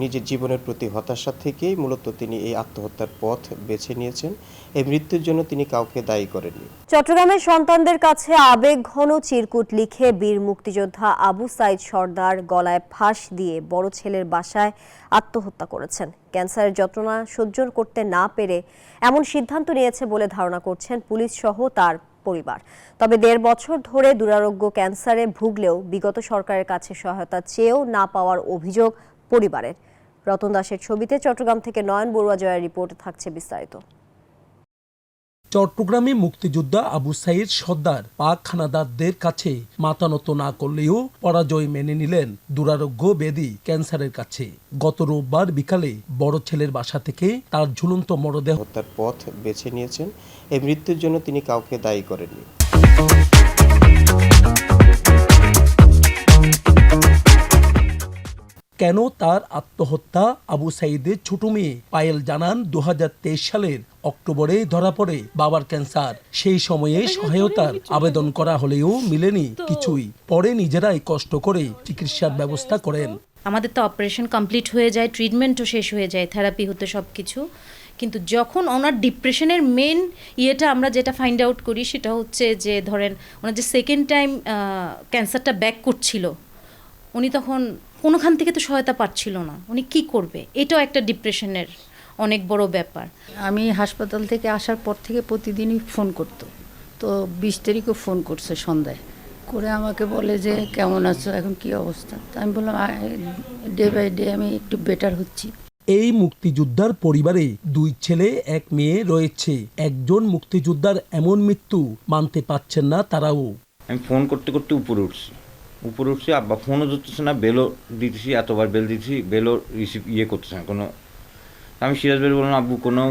নিজের জীবনের প্রতি হতাশা থেকেই মূলত তিনি এই আত্মহত্যার পথ বেছে নিয়েছেন। এই মৃত্যুর জন্য তিনি কাউকে দায়ী করেননি। চট্টগ্রামের সন্তানদের কাছে আবেগঘন চিরকুট লিখে বীর মুক্তিযোদ্ধা আবু সাইদ সর্দার গলায় ফাঁস দিয়ে বড় ছেলের বাসায় আত্মহত্যা করেছেন। ক্যান্সারের যন্ত্রণা সহ্য করতে না পেরে এমন সিদ্ধান্ত নিয়েছে বলে ধারণা করছেন পুলিশ সহ তার পরিবার। তবে ১.৫ বছর ধরে দুরারোগ্য ক্যান্সারে ভুগলেও বিগত সরকারের কাছে সহায়তা চেয়েও না পাওয়ার অভিযোগ পরিবারের। রতন দাসের ছবিতে চট্টগ্রাম থেকে নয়ন বড়ুয়া জয়ের রিপোর্ট, থাকছে বিস্তারিত। চট্টগ্রামে মুক্তিযোদ্ধা আবু সাইদ সর্দার পাক হানাদারদের কাছে মাথা নত না করলেও পরাজয় মেনে নিলেন দুরারোগ্য ব্যাধি ক্যান্সারের কাছে। গত রোববার বিকালে বড় ছেলের বাসা থেকে তার ঝুলন্ত মরদেহ হত্যার পথ বেছে নিয়েছেন। এই মৃত্যুর জন্য তিনি কাউকে দায়ী করেননি। কেন তার আত্মহত্যা? আবু সাইদের ছোট মেয়ে পায়েল জানান, ২০২৩ সালের অক্টোবরে ধরা পড়ে বাবার ক্যান্সার। সেই সময়ে সহায়তার আবেদন করা হলেও মিলেনি কিছুই। পরে নিজেরাই কষ্ট করে চিকিৎসার ব্যবস্থা করেন। আমাদের তো অপারেশন কমপ্লিট হয়ে যায়, ট্রিটমেন্টও শেষ হয়ে যায়, থেরাপি হতে সব কিছু। কিন্তু যখন ওনার ডিপ্রেশনের মেন আমরা যেটা ফাইন্ড আউট করি সেটা হচ্ছে যে ধরেন ওনার যে সেকেন্ড টাইম ক্যান্সারটা ব্যাক করছিল, উনি তখন কোনোখান থেকে তো সহায়তা পাচ্ছিল না, উনি কি করবে? এটাও একটা ডিপ্রেশনের অনেক বড় ব্যাপার। আমি হাসপাতাল থেকে আসার পর থেকে প্রতিদিনই ফোন করতো, তো ২০ তারিখও ফোন করছে সন্ধ্যায় করে, আমাকে বলে যে কেমন আছো, এখন কি অবস্থা? আমি বললাম ডে বাই ডে আমি একটু বেটার হচ্ছি। এই মুক্তিযোদ্ধার পরিবারে ২ ছেলে ১ মেয়ে রয়েছে। একজন মুক্তিযোদ্ধার এমন মৃত্যু মানতে পারছেন না তারাও। আমি ফোন করতে করতে উপরে উঠছি, আব্বা ফোনও ধরতেছে না, বেলও দিতেছি, এতবার বেল দিতেছি, বেলও রিসিভ করতেছে না কোনো। আমি সিরাজ বেল বললাম, আব্বু কোনো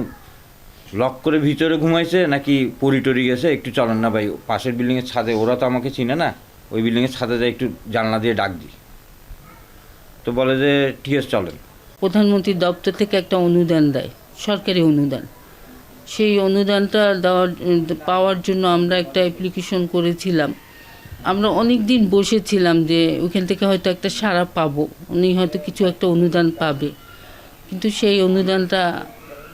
লক করে ভিতরে ঘুমাইছে নাকি পরিটরি গেছে, একটু চলেন না ভাই, পাশের বিল্ডিংয়ের ছাদে, ওরা তো আমাকে চিনে না, ওই বিল্ডিংয়ের ছাদে যায় একটু জানলা দিয়ে ডাক দিই। তো বলে যে ঠিক আছে চলেন। প্রধানমন্ত্রীর দপ্তর থেকে একটা অনুদান দেয়, সরকারি অনুদান। সেই অনুদানটা পাওয়ার জন্য আমরা একটা অ্যাপ্লিকেশন করেছিলাম। আমরা অনেক দিন বসেছিলাম যে ওখান থেকে হয়তো একটা সাড়া পাবো, উনি হয়তো কিছু একটা অনুদান পাবে, কিন্তু সেই অনুদানটা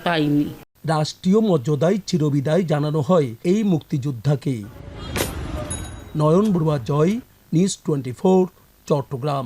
পাইনি। রাষ্ট্রীয় মর্যাদায় চিরবিদায় জানানো হয় এই মুক্তিযোদ্ধাকে। নয়ন বড়ুয়া জয়, নিউজ 24, চট্টগ্রাম।